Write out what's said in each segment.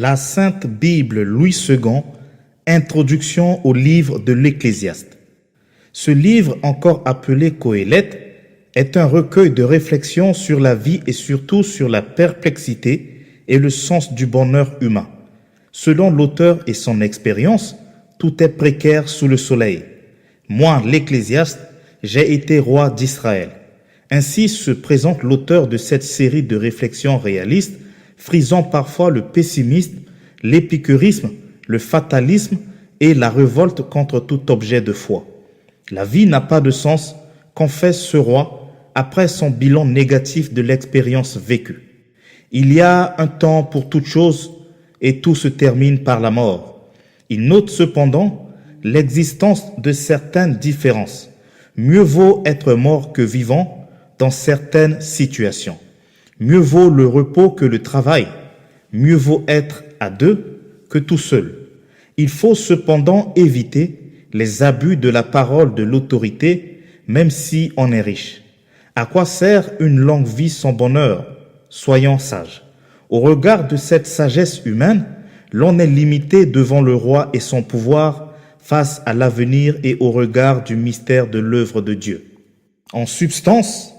La Sainte Bible Louis II, Introduction au livre de l'Ecclésiaste. Ce livre, encore appelé Qoéleth, est un recueil de réflexions sur la vie et surtout sur la perplexité et le sens du bonheur humain. Selon l'auteur et son expérience, tout est précaire sous le soleil. Moi, l'Ecclésiaste, j'ai été roi d'Israël. Ainsi se présente l'auteur de cette série de réflexions réalistes, frisant parfois le pessimisme, l'épicurisme, le fatalisme et la révolte contre tout objet de foi. La vie n'a pas de sens, confesse ce roi après son bilan négatif de l'expérience vécue. Il y a un temps pour toute chose et tout se termine par la mort. Il note cependant l'existence de certaines différences. Mieux vaut être mort que vivant dans certaines situations. Mieux vaut le repos que le travail. Mieux vaut être à deux que tout seul. Il faut cependant éviter les abus de la parole de l'autorité, même si on est riche. À quoi sert une longue vie sans bonheur? Soyons sages. Au regard de cette sagesse humaine, l'on est limité devant le roi et son pouvoir face à l'avenir et au regard du mystère de l'œuvre de Dieu. En substance,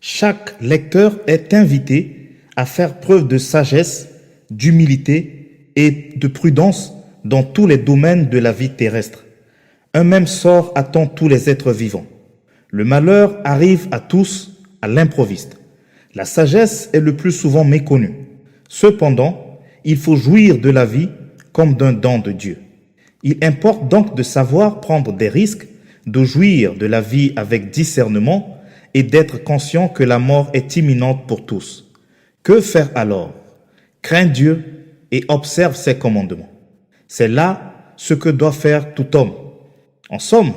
chaque lecteur est invité à faire preuve de sagesse, d'humilité et de prudence dans tous les domaines de la vie terrestre. Un même sort attend tous les êtres vivants. Le malheur arrive à tous à l'improviste. La sagesse est le plus souvent méconnue. Cependant, il faut jouir de la vie comme d'un don de Dieu. Il importe donc de savoir prendre des risques, de jouir de la vie avec discernement et d'être conscient que la mort est imminente pour tous. Que faire alors? Crains Dieu et observe ses commandements. C'est là ce que doit faire tout homme. En somme,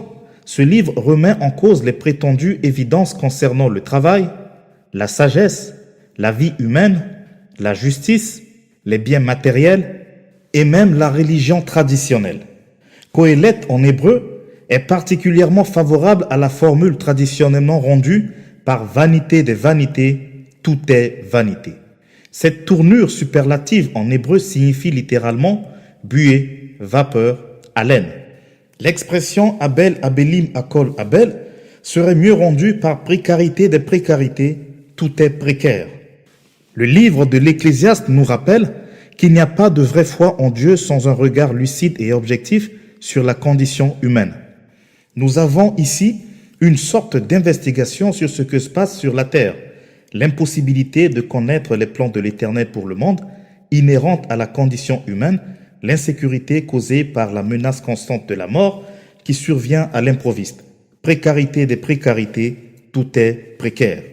ce livre remet en cause les prétendues évidences concernant le travail, la sagesse, la vie humaine, la justice, les biens matériels et même la religion traditionnelle. Qoéleth en hébreu est particulièrement favorable à la formule traditionnellement rendue par vanité des vanités, tout est vanité. Cette tournure superlative en hébreu signifie littéralement buée, vapeur, haleine. L'expression Abel, Abelim, Akol, Abel serait mieux rendue par précarité des précarités, tout est précaire. Le livre de l'Ecclésiaste nous rappelle qu'il n'y a pas de vraie foi en Dieu sans un regard lucide et objectif sur la condition humaine. Nous avons ici une sorte d'investigation sur ce que se passe sur la terre, l'impossibilité de connaître les plans de l'Éternel pour le monde, inhérente à la condition humaine, l'insécurité causée par la menace constante de la mort qui survient à l'improviste. Précarité des précarités, tout est précaire.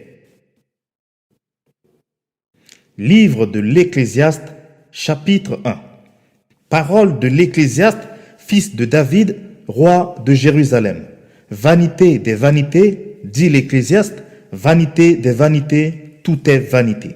Livre de l'Ecclésiaste, chapitre 1. Parole de l'Ecclésiaste, fils de David, roi de Jérusalem. Vanité des vanités, dit l'Ecclésiaste, vanité des vanités, tout est vanité.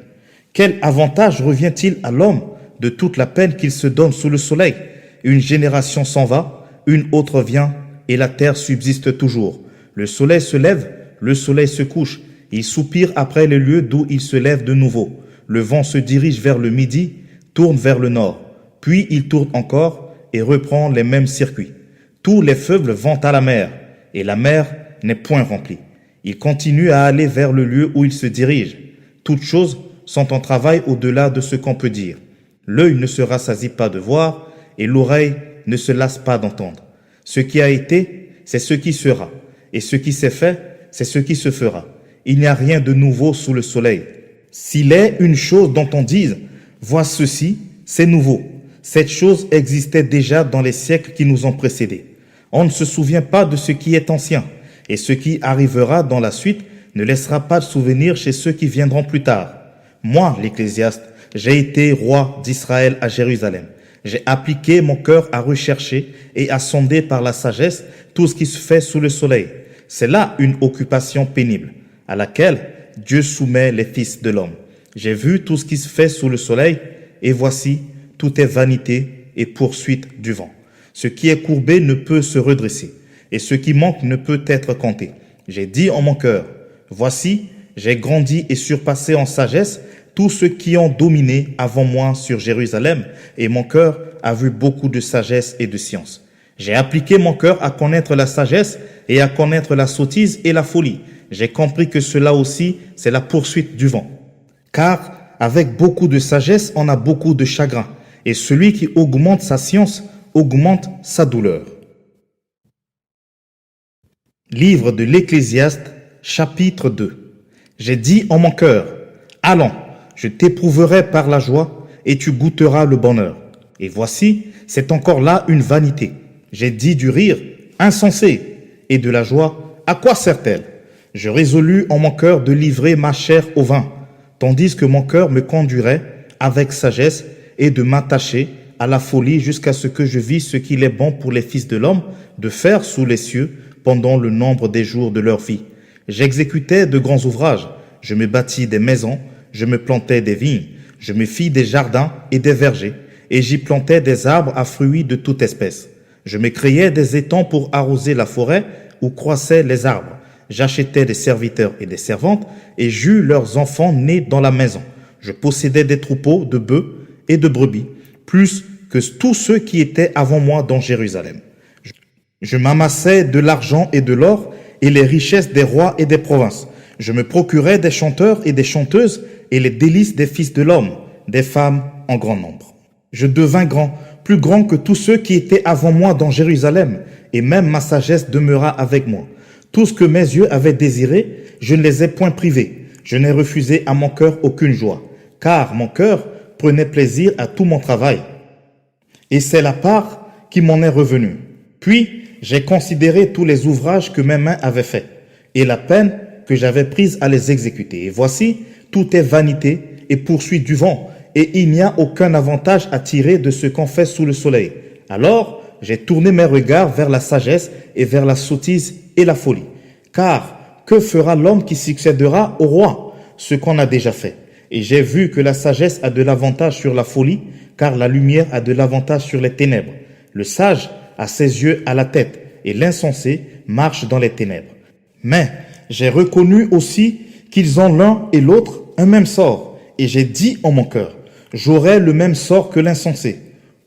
Quel avantage revient-il à l'homme de toute la peine qu'il se donne sous le soleil? Une génération s'en va, une autre vient, et la terre subsiste toujours. Le soleil se lève, le soleil se couche. Il soupire après le lieu d'où il se lève de nouveau. Le vent se dirige vers le midi, tourne vers le nord. Puis il tourne encore et reprend les mêmes circuits. Tous les feuilles vont à la mer, et la mer n'est point remplie. Il continue à aller vers le lieu où il se dirige. Toutes choses sont en travail au-delà de ce qu'on peut dire. L'œil ne se rassasie pas de voir, et l'oreille ne se lasse pas d'entendre. Ce qui a été, c'est ce qui sera, et ce qui s'est fait, c'est ce qui se fera. Il n'y a rien de nouveau sous le soleil. S'il est une chose dont on dise, vois ceci, c'est nouveau. Cette chose existait déjà dans les siècles qui nous ont précédés. On ne se souvient pas de ce qui est ancien, et ce qui arrivera dans la suite ne laissera pas de souvenir chez ceux qui viendront plus tard. Moi, l'Ecclésiaste, j'ai été roi d'Israël à Jérusalem. J'ai appliqué mon cœur à rechercher et à sonder par la sagesse tout ce qui se fait sous le soleil. C'est là une occupation pénible, à laquelle Dieu soumet les fils de l'homme. J'ai vu tout ce qui se fait sous le soleil, et voici, tout est vanité et poursuite du vent. Ce qui est courbé ne peut se redresser, et ce qui manque ne peut être compté. J'ai dit en mon cœur, voici, j'ai grandi et surpassé en sagesse tous ceux qui ont dominé avant moi sur Jérusalem, et mon cœur a vu beaucoup de sagesse et de science. J'ai appliqué mon cœur à connaître la sagesse et à connaître la sottise et la folie. J'ai compris que cela aussi, c'est la poursuite du vent. Car avec beaucoup de sagesse, on a beaucoup de chagrin, et celui qui augmente sa science augmente sa douleur. Livre de l'Ecclésiaste, chapitre 2. J'ai dit en mon cœur, allons, je t'éprouverai par la joie, et tu goûteras le bonheur. Et voici, c'est encore là une vanité. J'ai dit du rire, insensé, et de la joie, à quoi sert-elle? Je résolus en mon cœur de livrer ma chair au vin, tandis que mon cœur me conduirait avec sagesse et de m'attacher à la folie jusqu'à ce que je vis ce qu'il est bon pour les fils de l'homme de faire sous les cieux pendant le nombre des jours de leur vie. J'exécutais de grands ouvrages, je me bâtis des maisons, je me plantais des vignes, je me fis des jardins et des vergers, et j'y plantais des arbres à fruits de toute espèce. Je me créais des étangs pour arroser la forêt où croissaient les arbres. J'achetais des serviteurs et des servantes, et j'eus leurs enfants nés dans la maison. Je possédais des troupeaux de bœufs et de brebis, plus que tous ceux qui étaient avant moi dans Jérusalem. Je m'amassais de l'argent et de l'or, et les richesses des rois et des provinces. Je me procurais des chanteurs et des chanteuses, et les délices des fils de l'homme, des femmes en grand nombre. Je devins grand, plus grand que tous ceux qui étaient avant moi dans Jérusalem, et même ma sagesse demeura avec moi. Tout ce que mes yeux avaient désiré, je ne les ai point privés. Je n'ai refusé à mon cœur aucune joie, car mon cœur prenait plaisir à tout mon travail. Et c'est la part qui m'en est revenue. Puis, j'ai considéré tous les ouvrages que mes mains avaient faits, et la peine que j'avais prise à les exécuter. Et voici, tout est vanité et poursuite du vent, et il n'y a aucun avantage à tirer de ce qu'on fait sous le soleil. Alors, j'ai tourné mes regards vers la sagesse et vers la sottise et la folie. Car que fera l'homme qui succédera au roi? Ce qu'on a déjà fait. Et j'ai vu que la sagesse a de l'avantage sur la folie, car la lumière a de l'avantage sur les ténèbres. Le sage a ses yeux à la tête, et l'insensé marche dans les ténèbres. Mais j'ai reconnu aussi qu'ils ont l'un et l'autre un même sort, et j'ai dit en mon cœur, j'aurai le même sort que l'insensé.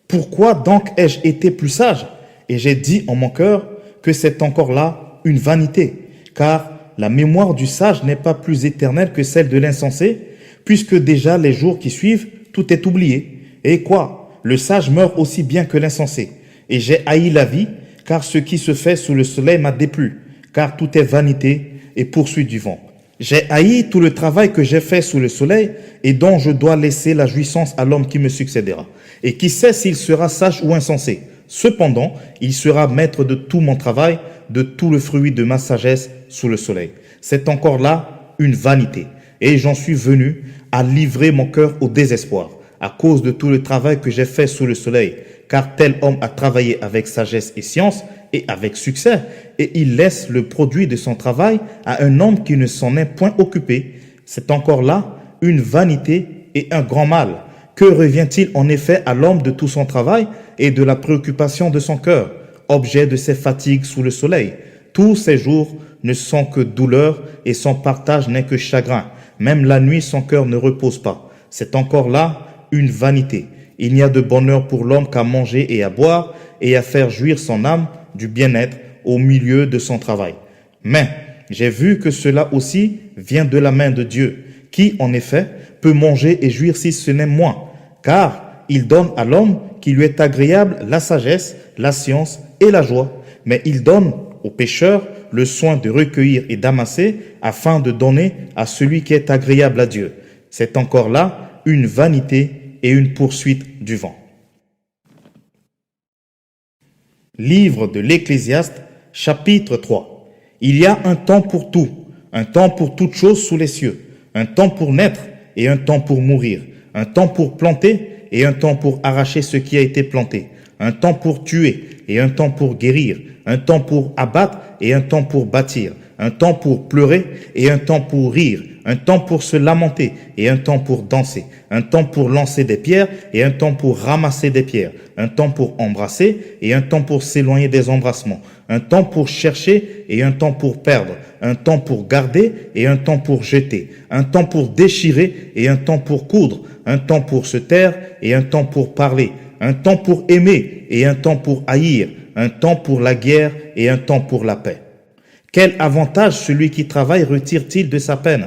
Pourquoi donc ai-je été plus sage? Et j'ai dit en mon cœur que c'est encore là une vanité, car la mémoire du sage n'est pas plus éternelle que celle de l'insensé, puisque déjà les jours qui suivent, tout est oublié. Et quoi? Le sage meurt aussi bien que l'insensé. Et j'ai haï la vie, car ce qui se fait sous le soleil m'a déplu, car tout est vanité et poursuite du vent. J'ai haï tout le travail que j'ai fait sous le soleil, et dont je dois laisser la jouissance à l'homme qui me succédera. Et qui sait s'il sera sage ou insensé? Cependant, il sera maître de tout mon travail, de tout le fruit de ma sagesse sous le soleil. C'est encore là une vanité. Et j'en suis venu à livrer mon cœur au désespoir, à cause de tout le travail que j'ai fait sous le soleil. Car tel homme a travaillé avec sagesse et science, et avec succès, et il laisse le produit de son travail à un homme qui ne s'en est point occupé. C'est encore là une vanité et un grand mal. Que revient-il en effet à l'homme de tout son travail et de la préoccupation de son cœur, objet de ses fatigues sous le soleil? Tous ses jours ne sont que douleur, et son partage n'est que chagrin. Même la nuit, son cœur ne repose pas. C'est encore là une vanité. Il n'y a de bonheur pour l'homme qu'à manger et à boire, et à faire jouir son âme du bien-être au milieu de son travail. Mais j'ai vu que cela aussi vient de la main de Dieu, qui, en effet, peut manger et jouir si ce n'est moi, car il donne à l'homme qui lui est agréable la sagesse, la science et la joie, mais il donne au pécheur le soin de recueillir et d'amasser afin de donner à celui qui est agréable à Dieu. C'est encore là une vanité et une poursuite du vent. Livre de l'Ecclésiaste, chapitre 3. Il y a un temps pour tout, un temps pour toute chose sous les cieux, un temps pour naître et un temps pour mourir, un temps pour planter et un temps pour arracher ce qui a été planté, un temps pour tuer et un temps pour guérir, un temps pour abattre et un temps pour bâtir, un temps pour pleurer et un temps pour rire, un temps pour se lamenter et un temps pour danser, un temps pour lancer des pierres et un temps pour ramasser des pierres, un temps pour embrasser et un temps pour s'éloigner des embrassements, un temps pour chercher et un temps pour perdre, un temps pour garder et un temps pour jeter, un temps pour déchirer et un temps pour coudre, un temps pour se taire et un temps pour parler, un temps pour aimer et un temps pour haïr, un temps pour la guerre et un temps pour la paix. Quel avantage celui qui travaille retire-t-il de sa peine?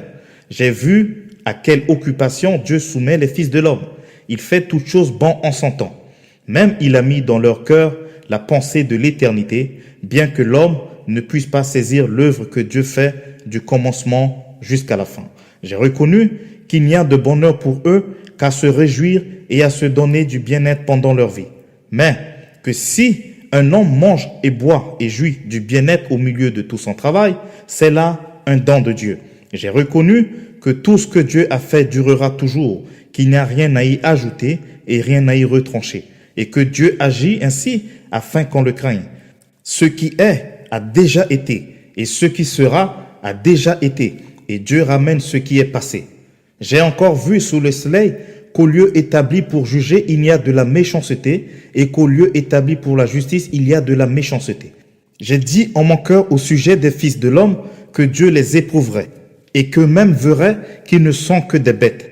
J'ai vu à quelle occupation Dieu soumet les fils de l'homme. Il fait toutes choses bon en son temps. Même il a mis dans leur cœur la pensée de l'éternité, bien que l'homme ne puisse pas saisir l'œuvre que Dieu fait du commencement jusqu'à la fin. J'ai reconnu qu'il n'y a de bonheur pour eux qu'à se réjouir et à se donner du bien-être pendant leur vie. Mais que si un homme mange et boit et jouit du bien-être au milieu de tout son travail, c'est là un don de Dieu. J'ai reconnu que tout ce que Dieu a fait durera toujours, qu'il n'y a rien à y ajouter et rien à y retrancher, et que Dieu agit ainsi afin qu'on le craigne. Ce qui est a déjà été, et ce qui sera a déjà été, et Dieu ramène ce qui est passé. J'ai encore vu sous le soleil qu'au lieu établi pour juger, il y a de la méchanceté, et qu'au lieu établi pour la justice, il y a de la méchanceté. J'ai dit en mon cœur au sujet des fils de l'homme que Dieu les éprouverait, et qu'eux-mêmes verraient qu'ils ne sont que des bêtes.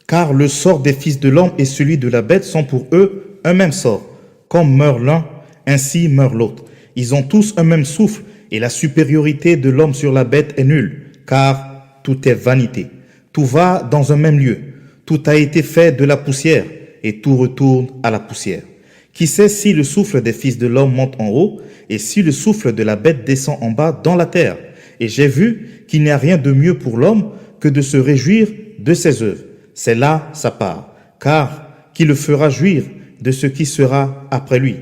Car le sort des fils de l'homme et celui de la bête sont pour eux un même sort. Comme meurt l'un, ainsi meurt l'autre. Ils ont tous un même souffle, et la supériorité de l'homme sur la bête est nulle, car tout est vanité. Tout va dans un même lieu. Tout a été fait de la poussière, et tout retourne à la poussière. Qui sait si le souffle des fils de l'homme monte en haut, et si le souffle de la bête descend en bas dans la terre? Et j'ai vu qu'il n'y a rien de mieux pour l'homme que de se réjouir de ses œuvres. C'est là sa part, car qui le fera jouir de ce qui sera après lui.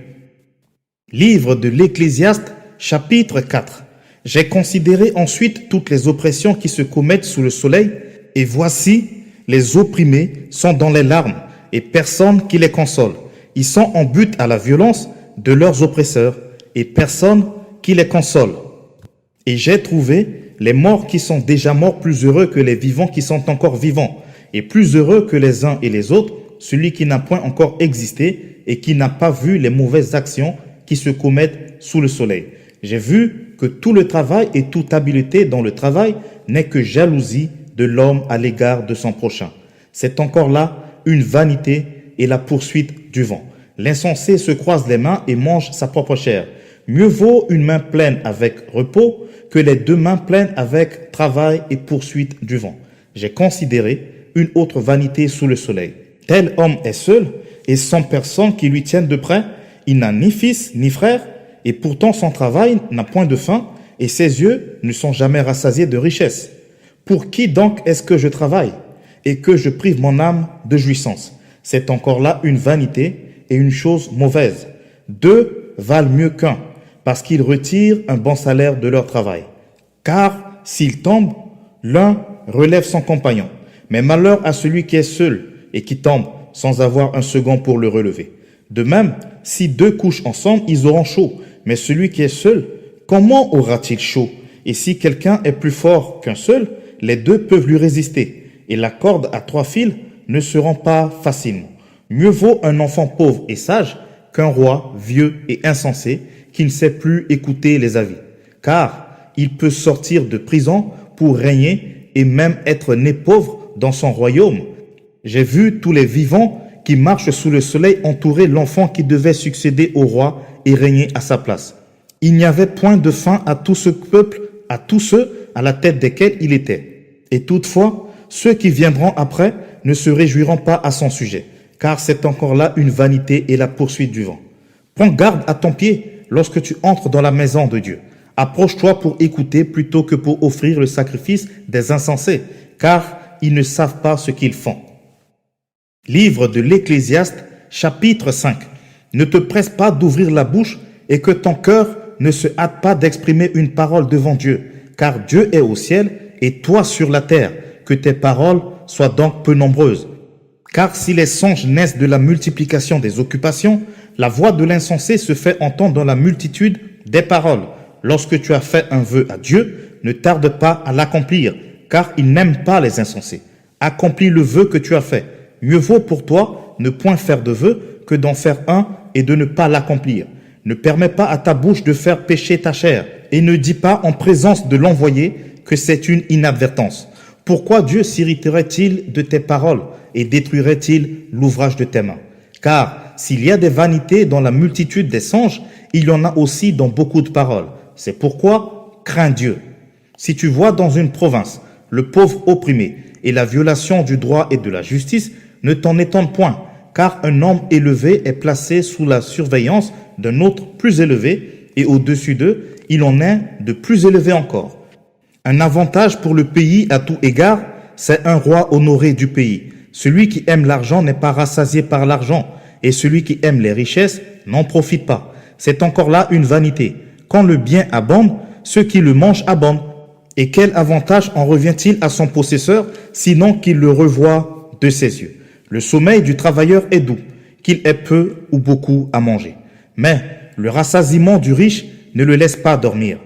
Livre de l'Ecclésiaste, chapitre 4. J'ai considéré ensuite toutes les oppressions qui se commettent sous le soleil, et voici, les opprimés sont dans les larmes, et personne qui les console. Ils sont en butte à la violence de leurs oppresseurs, et personne qui les console. Et j'ai trouvé les morts qui sont déjà morts plus heureux que les vivants qui sont encore vivants, et plus heureux que les uns et les autres, celui qui n'a point encore existé et qui n'a pas vu les mauvaises actions qui se commettent sous le soleil. J'ai vu que tout le travail et toute habileté dans le travail n'est que jalousie de l'homme à l'égard de son prochain. C'est encore là une vanité et la poursuite du vent. L'insensé se croise les mains et mange sa propre chair. Mieux vaut une main pleine avec repos que les deux mains pleines avec travail et poursuite du vent. J'ai considéré une autre vanité sous le soleil. Tel homme est seul et sans personne qui lui tienne de près. Il n'a ni fils ni frère, et pourtant son travail n'a point de fin, et ses yeux ne sont jamais rassasiés de richesse. Pour qui donc est-ce que je travaille, et que je prive mon âme de jouissance? C'est encore là une vanité et une chose mauvaise. Deux valent mieux qu'un, parce qu'ils retirent un bon salaire de leur travail. Car s'il tombe, l'un relève son compagnon. Mais malheur à celui qui est seul et qui tombe sans avoir un second pour le relever. De même, si deux couchent ensemble, ils auront chaud. Mais celui qui est seul, comment aura-t-il chaud? Et si quelqu'un est plus fort qu'un seul, les deux peuvent lui résister. Et la corde à 3 fils ne se rend pas facilement. Mieux vaut un enfant pauvre et sage qu'un roi vieux et insensé qui ne sait plus écouter les avis. Car il peut sortir de prison pour régner et même être né pauvre dans son royaume. J'ai vu tous les vivants qui marchent sous le soleil entourer l'enfant qui devait succéder au roi et régner à sa place. Il n'y avait point de fin à tout ce peuple, à tous ceux à la tête desquels il était. Et toutefois, ceux qui viendront après ne se réjouiront pas à son sujet, car c'est encore là une vanité et la poursuite du vent. Prends garde à ton pied lorsque tu entres dans la maison de Dieu. Approche-toi pour écouter plutôt que pour offrir le sacrifice des insensés, car ils ne savent pas ce qu'ils font. Livre de l'Ecclésiaste, chapitre 5. Ne te presse pas d'ouvrir la bouche et que ton cœur ne se hâte pas d'exprimer une parole devant Dieu, car Dieu est au ciel et toi sur la terre, que tes paroles soient donc peu nombreuses. Car si les songes naissent de la multiplication des occupations, la voix de l'insensé se fait entendre dans la multitude des paroles. Lorsque tu as fait un vœu à Dieu, ne tarde pas à l'accomplir, car il n'aime pas les insensés. Accomplis le vœu que tu as fait. Mieux vaut pour toi ne point faire de vœu que d'en faire un et de ne pas l'accomplir. Ne permets pas à ta bouche de faire pécher ta chair, et ne dis pas en présence de l'envoyé que c'est une inadvertance. Pourquoi Dieu s'irriterait-il de tes paroles et détruirait-il l'ouvrage de tes mains? Car s'il y a des vanités dans la multitude des songes, il y en a aussi dans beaucoup de paroles. C'est pourquoi crains Dieu. Si tu vois dans une province le pauvre opprimé et la violation du droit et de la justice, ne t'en étonne point, car un homme élevé est placé sous la surveillance d'un autre plus élevé, et au-dessus d'eux, il en est de plus élevé encore. Un avantage pour le pays à tout égard, c'est un roi honoré du pays. Celui qui aime l'argent n'est pas rassasié par l'argent, et celui qui aime les richesses n'en profite pas. C'est encore là une vanité. Quand le bien abonde, ceux qui le mangent abondent. Et quel avantage en revient-il à son possesseur, sinon qu'il le revoie de ses yeux? Le sommeil du travailleur est doux, qu'il ait peu ou beaucoup à manger. Mais le rassasiement du riche ne le laisse pas dormir.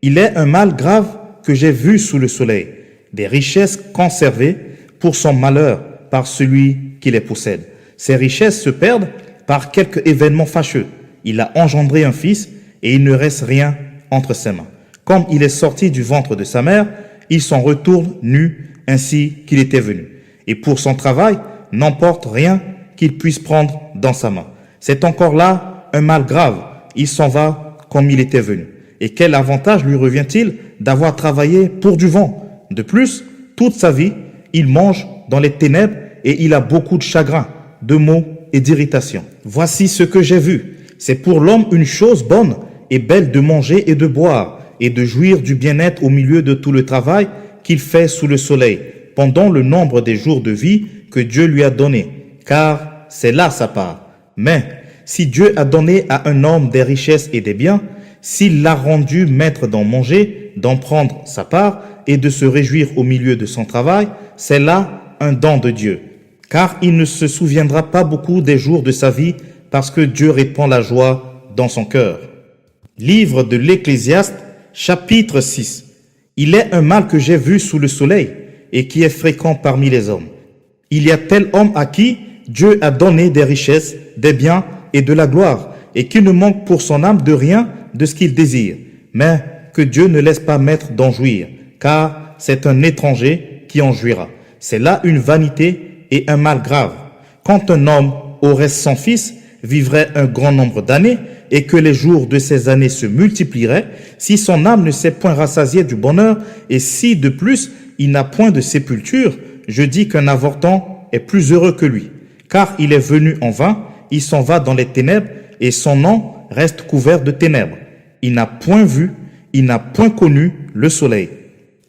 Il est un mal grave que j'ai vu sous le soleil, des richesses conservées pour son malheur par celui qui les possède. Ces richesses se perdent par quelque événement fâcheux. Il a engendré un fils et il ne reste rien entre ses mains. Comme il est sorti du ventre de sa mère, il s'en retourne nu ainsi qu'il était venu. Et pour son travail, n'emporte rien qu'il puisse prendre dans sa main. C'est encore là un mal grave. Il s'en va comme il était venu. Et quel avantage lui revient-il d'avoir travaillé pour du vent? De plus, toute sa vie, il mange dans les ténèbres et il a beaucoup de chagrin, de maux et d'irritation. Voici ce que j'ai vu. C'est pour l'homme une chose bonne et belle de manger et de boire et de jouir du bien-être au milieu de tout le travail qu'il fait sous le soleil, pendant le nombre des jours de vie que Dieu lui a donné, car c'est là sa part. Mais si Dieu a donné à un homme des richesses et des biens, s'il l'a rendu maître d'en manger, d'en prendre sa part et de se réjouir au milieu de son travail, c'est là un don de Dieu. Car il ne se souviendra pas beaucoup des jours de sa vie parce que Dieu répand la joie dans son cœur. Livre de l'Ecclésiaste, chapitre 6. Il est un mal que j'ai vu sous le soleil et qui est fréquent parmi les hommes. Il y a tel homme à qui Dieu a donné des richesses, des biens et de la gloire, et qui ne manque pour son âme de rien de ce qu'il désire, mais que Dieu ne laisse pas maître d'en jouir, car c'est un étranger qui en jouira. C'est là une vanité et un mal grave. Quand un homme aurait 100 fils, vivrait un grand nombre d'années, et que les jours de ces années se multiplieraient, si son âme ne s'est point rassasiée du bonheur, et si de plus il n'a point de sépulture, je dis qu'un avortant est plus heureux que lui, car il est venu en vain, il s'en va dans les ténèbres, et son nom reste couvert de ténèbres. Il n'a point vu, il n'a point connu le soleil.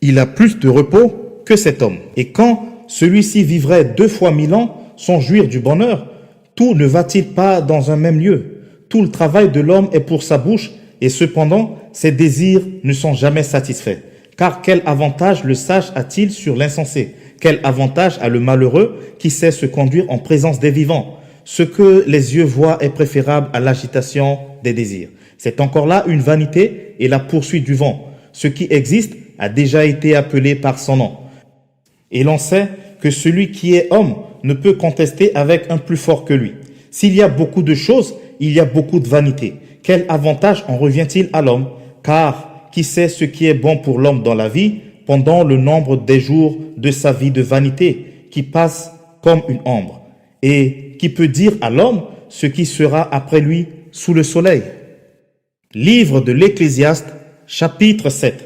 Il a plus de repos que cet homme. Et quand celui-ci vivrait 2 fois 1000 ans sans jouir du bonheur, tout ne va-t-il pas dans un même lieu? Tout le travail de l'homme est pour sa bouche, et cependant, ses désirs ne sont jamais satisfaits. Car quel avantage le sage a-t-il sur l'insensé? Quel avantage a le malheureux qui sait se conduire en présence des vivants? Ce que les yeux voient est préférable à l'agitation des désirs. C'est encore là une vanité et la poursuite du vent. Ce qui existe a déjà été appelé par son nom. Et l'on sait que celui qui est homme ne peut contester avec un plus fort que lui. S'il y a beaucoup de choses, il y a beaucoup de vanité. Quel avantage en revient-il à l'homme? Car qui sait ce qui est bon pour l'homme dans la vie pendant le nombre des jours de sa vie de vanité qui passe comme une ombre? Et qui peut dire à l'homme ce qui sera après lui sous le soleil? Livre de l'Ecclésiaste, chapitre 7.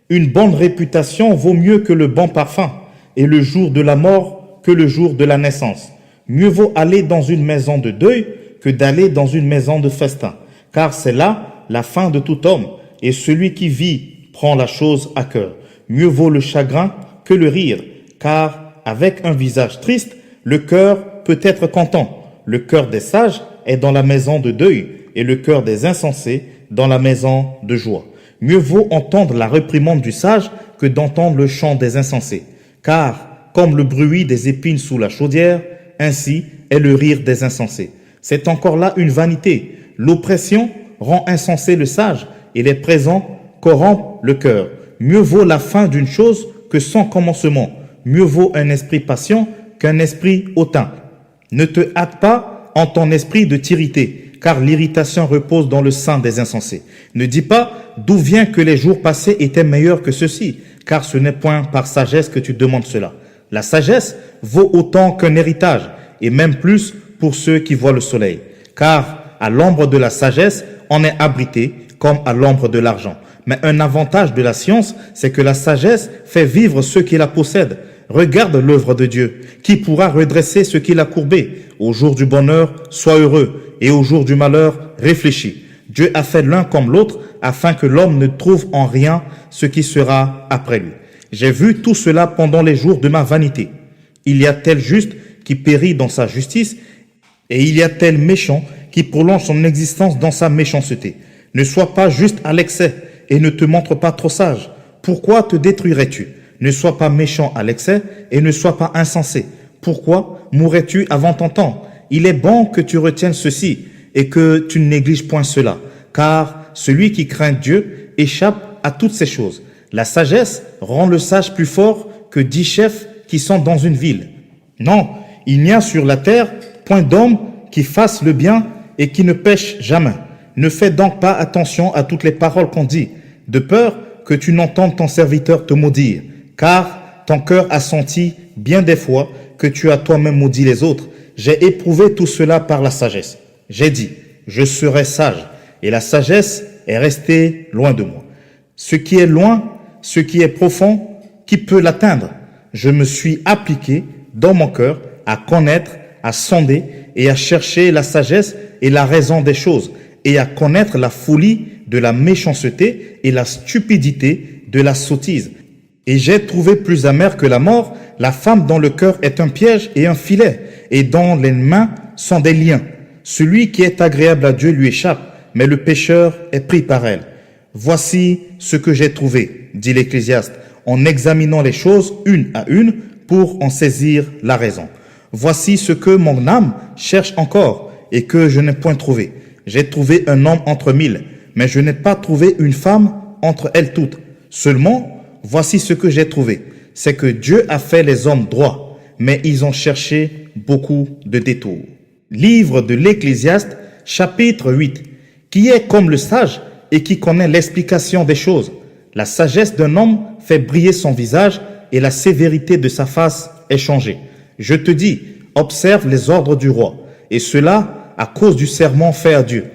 Une bonne réputation vaut mieux que le bon parfum, et le jour de la mort que le jour de la naissance. Mieux vaut aller dans une maison de deuil que d'aller dans une maison de festin, car c'est là la fin de tout homme, et celui qui vit prend la chose à cœur. Mieux vaut le chagrin que le rire, car avec un visage triste, le cœur peut être content. Le cœur des sages est dans la maison de deuil, et le cœur des insensés dans la maison de joie. Mieux vaut entendre la réprimande du sage que d'entendre le chant des insensés, car comme le bruit des épines sous la chaudière, ainsi est le rire des insensés. C'est encore là une vanité. L'oppression rend insensé le sage, et les présents corrompent le cœur. Mieux vaut la fin d'une chose que sans commencement, mieux vaut un esprit patient qu'un esprit hautain. Ne te hâte pas en ton esprit de t'irriter, car l'irritation repose dans le sein des insensés. Ne dis pas d'où vient que les jours passés étaient meilleurs que ceux-ci, car ce n'est point par sagesse que tu demandes cela. La sagesse vaut autant qu'un héritage, et même plus pour ceux qui voient le soleil. Car à l'ombre de la sagesse, on est abrité comme à l'ombre de l'argent. Mais un avantage de la science, c'est que la sagesse fait vivre ceux qui la possèdent. Regarde l'œuvre de Dieu, qui pourra redresser ce qu'il a courbé. Au jour du bonheur, sois heureux, et au jour du malheur, réfléchis. Dieu a fait l'un comme l'autre, afin que l'homme ne trouve en rien ce qui sera après lui. J'ai vu tout cela pendant les jours de ma vanité. Il y a tel juste qui périt dans sa justice, et il y a tel méchant qui prolonge son existence dans sa méchanceté. Ne sois pas juste à l'excès, et ne te montre pas trop sage. Pourquoi te détruirais-tu? Ne sois pas méchant à l'excès, et ne sois pas insensé. Pourquoi mourrais-tu avant ton temps? Il est bon que tu retiennes ceci, et que tu ne négliges point cela, car celui qui craint Dieu échappe à toutes ces choses. La sagesse rend le sage plus fort que 10 chefs qui sont dans une ville. Non, il n'y a sur la terre point d'homme qui fasse le bien et qui ne pêche jamais. Ne fais donc pas attention à toutes les paroles qu'on dit, de peur que tu n'entendes ton serviteur te maudire, car ton cœur a senti bien des fois que tu as toi-même maudit les autres. J'ai éprouvé tout cela par la sagesse. J'ai dit, je serai sage, et la sagesse est restée loin de moi. Ce qui est loin, ce qui est profond, qui peut l'atteindre? Je me suis appliqué dans mon cœur à connaître, à sonder et à chercher la sagesse et la raison des choses, et à connaître la folie de la méchanceté et la stupidité de la sottise. Et j'ai trouvé plus amer que la mort la femme dont le cœur est un piège et un filet, et dont les mains sont des liens. Celui qui est agréable à Dieu lui échappe, mais le pécheur est pris par elle. Voici ce que j'ai trouvé, dit l'Ecclésiaste, en examinant les choses une à une pour en saisir la raison. Voici ce que mon âme cherche encore et que je n'ai point trouvé. J'ai trouvé un homme entre 1000, mais je n'ai pas trouvé une femme entre elles toutes. Seulement, voici ce que j'ai trouvé, c'est que Dieu a fait les hommes droits, mais ils ont cherché beaucoup de détours. Livre de l'Ecclésiaste, chapitre 8. Qui est comme le sage et qui connaît l'explication des choses? La sagesse d'un homme fait briller son visage et la sévérité de sa face est changée. Je te dis, observe les ordres du roi, et cela à cause du serment fait à Dieu.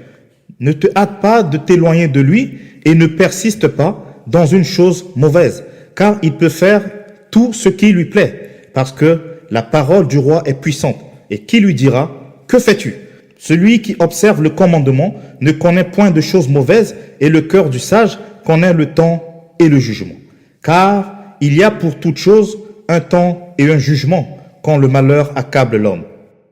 Ne te hâte pas de t'éloigner de lui et ne persiste pas dans une chose mauvaise, car il peut faire tout ce qui lui plaît, parce que la parole du roi est puissante. Et qui lui dira, que fais-tu? Celui qui observe le commandement ne connaît point de choses mauvaises, et le cœur du sage connaît le temps et le jugement. Car il y a pour toute chose un temps et un jugement, quand le malheur accable l'homme.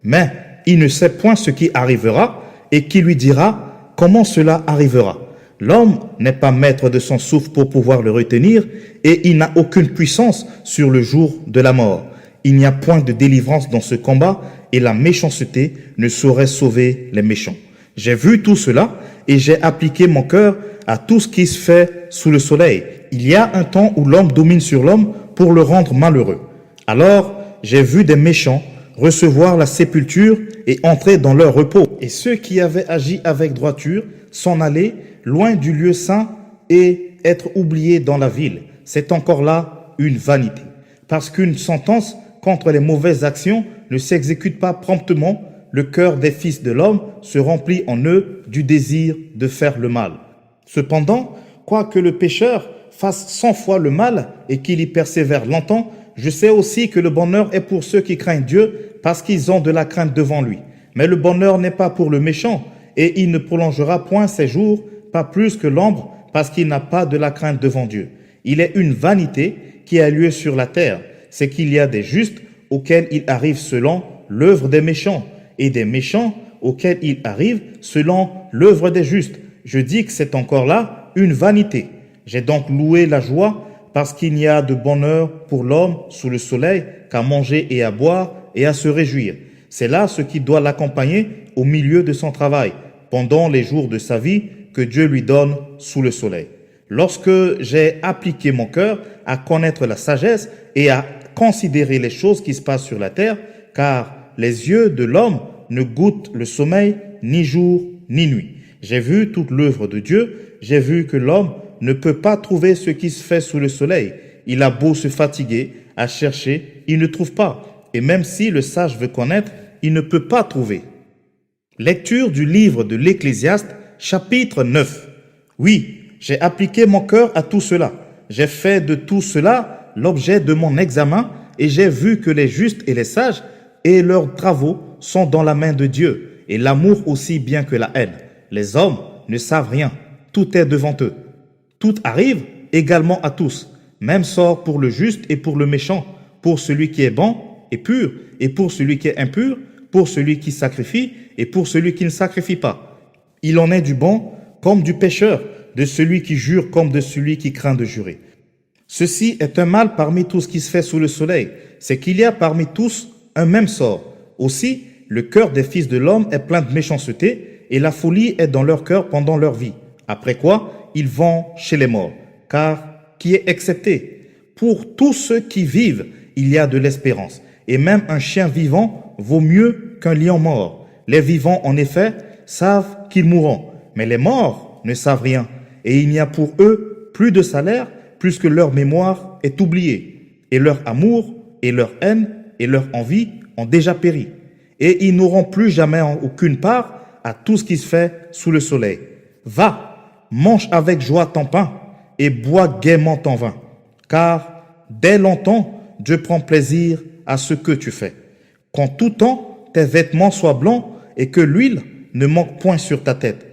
Mais il ne sait point ce qui arrivera, et qui lui dira comment cela arrivera. L'homme n'est pas maître de son souffle pour pouvoir le retenir, et il n'a aucune puissance sur le jour de la mort. Il n'y a point de délivrance dans ce combat, et la méchanceté ne saurait sauver les méchants. J'ai vu tout cela, et j'ai appliqué mon cœur à tout ce qui se fait sous le soleil. Il y a un temps où l'homme domine sur l'homme pour le rendre malheureux. Alors, j'ai vu des méchants recevoir la sépulture et entrer dans leur repos. Et ceux qui avaient agi avec droiture s'en aller loin du lieu saint et être oubliés dans la ville. C'est encore là une vanité. Parce qu'une sentence contre les mauvaises actions ne s'exécute pas promptement, le cœur des fils de l'homme se remplit en eux du désir de faire le mal. Cependant, quoique le pécheur fasse 100 fois le mal et qu'il y persévère longtemps, je sais aussi que le bonheur est pour ceux qui craignent Dieu, parce qu'ils ont de la crainte devant lui. Mais le bonheur n'est pas pour le méchant, et il ne prolongera point ses jours, pas plus que l'ombre, parce qu'il n'a pas de la crainte devant Dieu. Il est une vanité qui a lieu sur la terre, c'est qu'il y a des justes auxquels il arrive selon l'œuvre des méchants, et des méchants auxquels il arrive selon l'œuvre des justes. Je dis que c'est encore là une vanité. J'ai donc loué la joie, parce qu'il n'y a de bonheur pour l'homme sous le soleil qu'à manger et à boire et à se réjouir. C'est là ce qui doit l'accompagner au milieu de son travail, pendant les jours de sa vie que Dieu lui donne sous le soleil. Lorsque j'ai appliqué mon cœur à connaître la sagesse et à considérer les choses qui se passent sur la terre, car les yeux de l'homme ne goûtent le sommeil ni jour ni nuit. J'ai vu toute l'œuvre de Dieu, j'ai vu que l'homme ne peut pas trouver ce qui se fait sous le soleil. Il a beau se fatiguer à chercher, il ne trouve pas. Et même si le sage veut connaître, il ne peut pas trouver. Lecture du livre de l'Ecclésiaste, chapitre 9. Oui, j'ai appliqué mon cœur à tout cela. J'ai fait de tout cela l'objet de mon examen et j'ai vu que les justes et les sages et leurs travaux sont dans la main de Dieu et l'amour aussi bien que la haine. Les hommes ne savent rien. Tout est devant eux. Tout arrive également à tous. Même sort pour le juste et pour le méchant, pour celui qui est bon et pur et pour celui qui est impur, pour celui qui sacrifie et pour celui qui ne sacrifie pas. Il en est du bon comme du pécheur, de celui qui jure comme de celui qui craint de jurer. Ceci est un mal parmi tout ce qui se fait sous le soleil, c'est qu'il y a parmi tous un même sort. Aussi, le cœur des fils de l'homme est plein de méchanceté et la folie est dans leur cœur pendant leur vie. Après quoi, ils vont chez les morts, car qui est excepté. Pour tous ceux qui vivent, il y a de l'espérance, et même un chien vivant vaut mieux qu'un lion mort. Les vivants, en effet, savent qu'ils mourront, mais les morts ne savent rien, et il n'y a pour eux plus de salaire, puisque leur mémoire est oubliée, et leur amour, et leur haine, et leur envie ont déjà péri, et ils n'auront plus jamais aucune part à tout ce qui se fait sous le soleil. Va, mange avec joie ton pain, et bois gaiement ton vin, car dès longtemps, Dieu prend plaisir à ce que tu fais. Qu'en tout temps, tes vêtements soient blancs et que l'huile ne manque point sur ta tête.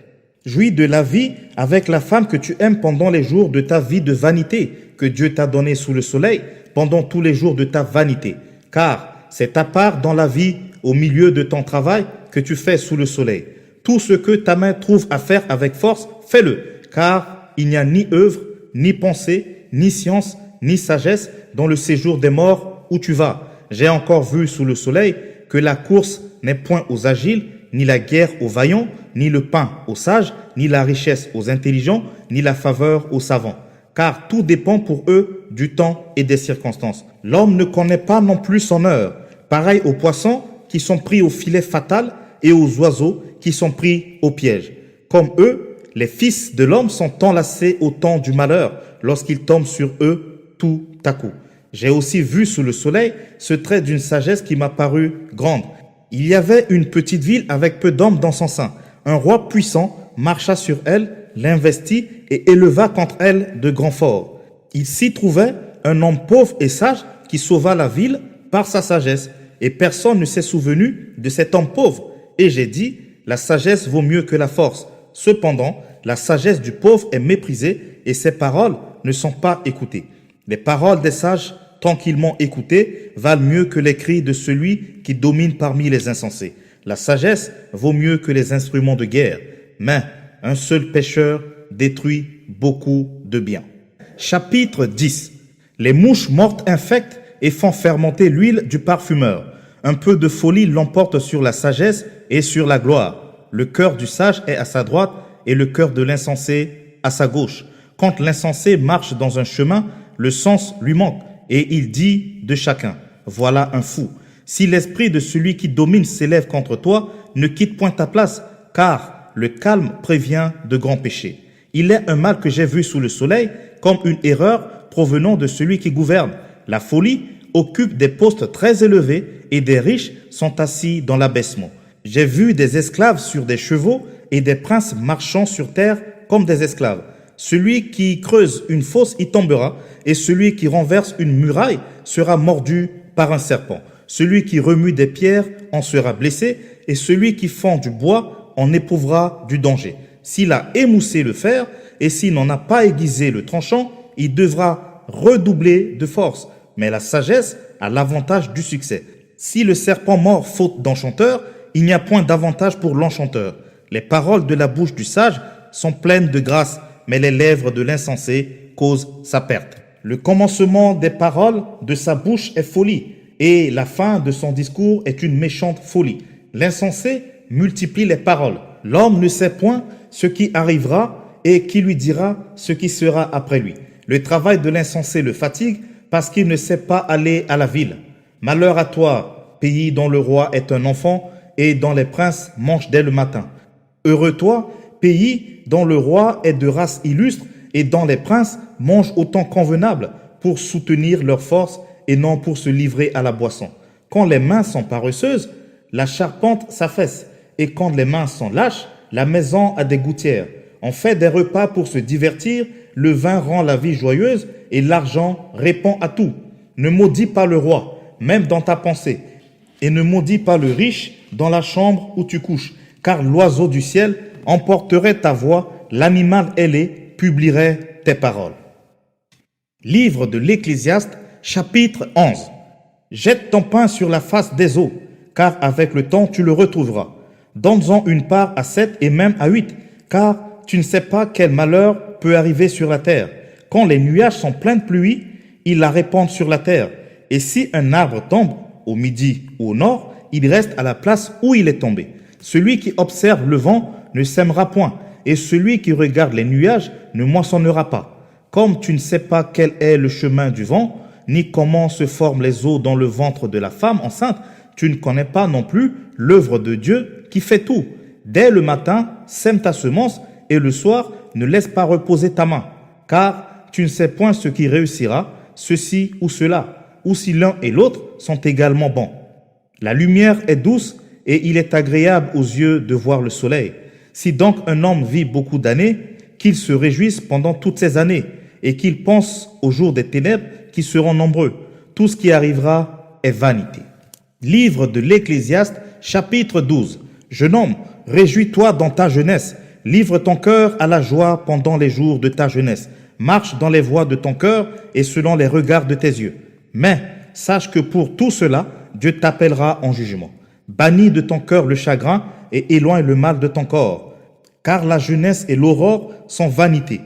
Jouis de la vie avec la femme que tu aimes pendant les jours de ta vie de vanité que Dieu t'a donné sous le soleil pendant tous les jours de ta vanité, car c'est ta part dans la vie au milieu de ton travail que tu fais sous le soleil. Tout ce que ta main trouve à faire avec force, fais-le, car il n'y a ni œuvre, ni pensée, ni science, ni sagesse dans le séjour des morts où tu vas. J'ai encore vu sous le soleil que la course n'est point aux agiles, ni la guerre aux vaillants, ni le pain aux sages, ni la richesse aux intelligents, ni la faveur aux savants. Car tout dépend pour eux du temps et des circonstances. L'homme ne connaît pas non plus son heure. Pareil aux poissons qui sont pris au filet fatal et aux oiseaux qui sont pris au piège. Comme eux, les fils de l'homme sont enlacés au temps du malheur lorsqu'ils tombent sur eux tout à coup. J'ai aussi vu sous le soleil ce trait d'une sagesse qui m'a paru grande. Il y avait une petite ville avec peu d'hommes dans son sein. Un roi puissant marcha sur elle, l'investit et éleva contre elle de grands forts. Il s'y trouvait un homme pauvre et sage qui sauva la ville par sa sagesse. Et personne ne s'est souvenu de cet homme pauvre. Et j'ai dit, la sagesse vaut mieux que la force. Cependant, la sagesse du pauvre est méprisée et ses paroles ne sont pas écoutées. Les paroles des sages, tranquillement écoutées, valent mieux que les cris de celui qui domine parmi les insensés. La sagesse vaut mieux que les instruments de guerre, mais un seul pécheur détruit beaucoup de biens. Chapitre 10. Les mouches mortes infectent et font fermenter l'huile du parfumeur. Un peu de folie l'emporte sur la sagesse et sur la gloire. Le cœur du sage est à sa droite et le cœur de l'insensé à sa gauche. Quand l'insensé marche dans un chemin, le sens lui manque et il dit de chacun, voilà un fou. Si l'esprit de celui qui domine s'élève contre toi, ne quitte point ta place, car le calme prévient de grands péchés. Il est un mal que j'ai vu sous le soleil, comme une erreur provenant de celui qui gouverne. La folie occupe des postes très élevés et des riches sont assis dans l'abaissement. J'ai vu des esclaves sur des chevaux et des princes marchant sur terre comme des esclaves. Celui qui creuse une fosse y tombera, et celui qui renverse une muraille sera mordu par un serpent. Celui qui remue des pierres en sera blessé, et celui qui fend du bois en éprouvera du danger. S'il a émoussé le fer, et s'il n'en a pas aiguisé le tranchant, il devra redoubler de force. Mais la sagesse a l'avantage du succès. Si le serpent mord faute d'enchanteur, il n'y a point d'avantage pour l'enchanteur. Les paroles de la bouche du sage sont pleines de grâce, mais les lèvres de l'insensé causent sa perte. Le commencement des paroles de sa bouche est folie, et la fin de son discours est une méchante folie. L'insensé multiplie les paroles. L'homme ne sait point ce qui arrivera, et qui lui dira ce qui sera après lui. Le travail de l'insensé le fatigue parce qu'il ne sait pas aller à la ville. Malheur à toi, pays dont le roi est un enfant et dont les princes mangent dès le matin. Heureux toi, pays dont le roi est de race illustre et dont les princes mangent au temps convenable pour soutenir leur force et non pour se livrer à la boisson. Quand les mains sont paresseuses, la charpente s'affaisse, et quand les mains sont lâches, la maison a des gouttières. On fait des repas pour se divertir, le vin rend la vie joyeuse et l'argent répond à tout. Ne maudis pas le roi, même dans ta pensée, et ne maudis pas le riche dans la chambre où tu couches, car l'oiseau du ciel emporterait ta voix, l'animal ailé publierait tes paroles. Livre de l'Ecclésiaste, chapitre 11. Jette ton pain sur la face des eaux, car avec le temps tu le retrouveras. Donne-en une part à 7 et même à 8, car tu ne sais pas quel malheur peut arriver sur la terre. Quand les nuages sont pleins de pluie, ils la répandent sur la terre. Et si un arbre tombe au midi ou au nord, il reste à la place où il est tombé. Celui qui observe le vent ne sèmera point, et celui qui regarde les nuages ne moissonnera pas. Comme tu ne sais pas quel est le chemin du vent, ni comment se forment les eaux dans le ventre de la femme enceinte, tu ne connais pas non plus l'œuvre de Dieu qui fait tout. Dès le matin, sème ta semence, et le soir, ne laisse pas reposer ta main, car tu ne sais point ce qui réussira, ceci ou cela, ou si l'un et l'autre sont également bons. La lumière est douce, et il est agréable aux yeux de voir le soleil. Si donc un homme vit beaucoup d'années, qu'il se réjouisse pendant toutes ces années, et qu'il pense aux jours des ténèbres qui seront nombreux. Tout ce qui arrivera est vanité. Livre de l'Ecclésiaste, chapitre 12. Jeune homme, réjouis-toi dans ta jeunesse. Livre ton cœur à la joie pendant les jours de ta jeunesse. Marche dans les voies de ton cœur et selon les regards de tes yeux. Mais sache que pour tout cela, Dieu t'appellera en jugement. Bannis de ton cœur le chagrin et éloigne le mal de ton corps. Car la jeunesse et l'aurore sont vanité.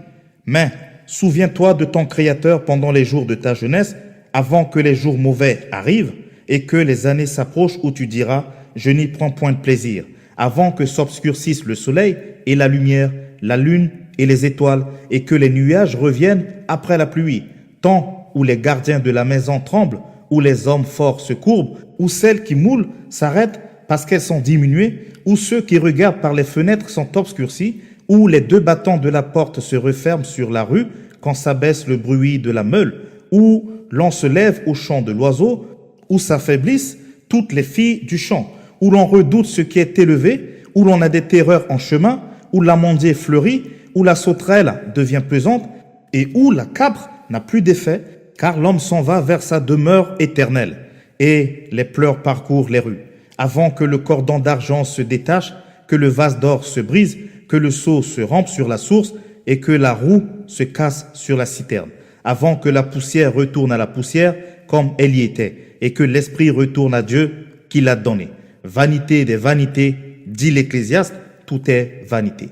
Mais souviens-toi de ton Créateur pendant les jours de ta jeunesse, avant que les jours mauvais arrivent et que les années s'approchent où tu diras « je n'y prends point de plaisir », avant que s'obscurcisse le soleil et la lumière, la lune et les étoiles, et que les nuages reviennent après la pluie, temps où les gardiens de la maison tremblent, où les hommes forts se courbent, où celles qui moulent s'arrêtent parce qu'elles sont diminuées, où ceux qui regardent par les fenêtres sont obscurcis, où les 2 battants de la porte se referment sur la rue quand s'abaisse le bruit de la meule, où l'on se lève au chant de l'oiseau, où s'affaiblissent toutes les filles du champ, où l'on redoute ce qui est élevé, où l'on a des terreurs en chemin, où l'amandier fleurit, où la sauterelle devient pesante, et où la capre n'a plus d'effet, car l'homme s'en va vers sa demeure éternelle, et les pleurs parcourent les rues, avant que le cordon d'argent se détache, que le vase d'or se brise, que le seau se rompe sur la source, et que la roue se casse sur la citerne, avant que la poussière retourne à la poussière comme elle y était, et que l'esprit retourne à Dieu qui l'a donné. Vanité des vanités, dit l'Ecclésiaste, tout est vanité.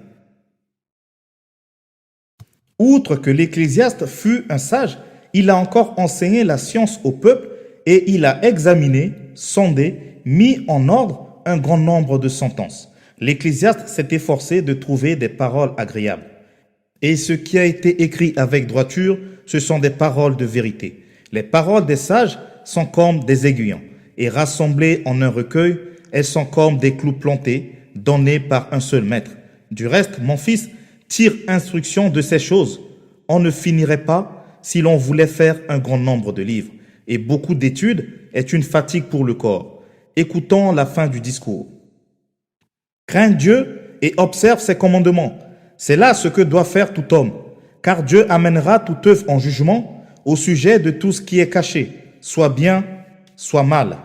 Outre que l'Ecclésiaste fut un sage, il a encore enseigné la science au peuple et il a examiné, sondé, mis en ordre un grand nombre de sentences. L'Ecclésiaste s'est efforcé de trouver des paroles agréables. Et ce qui a été écrit avec droiture, ce sont des paroles de vérité. Les paroles des sages sont comme des aiguillons, et rassemblées en un recueil, elles sont comme des clous plantés, donnés par un seul maître. Du reste, mon fils, tire instruction de ces choses. On ne finirait pas si l'on voulait faire un grand nombre de livres, et beaucoup d'études est une fatigue pour le corps. Écoutons la fin du discours. Crains Dieu et observe ses commandements. C'est là ce que doit faire tout homme, car Dieu amènera toute œuvre en jugement au sujet de tout ce qui est caché, soit bien, soit mal.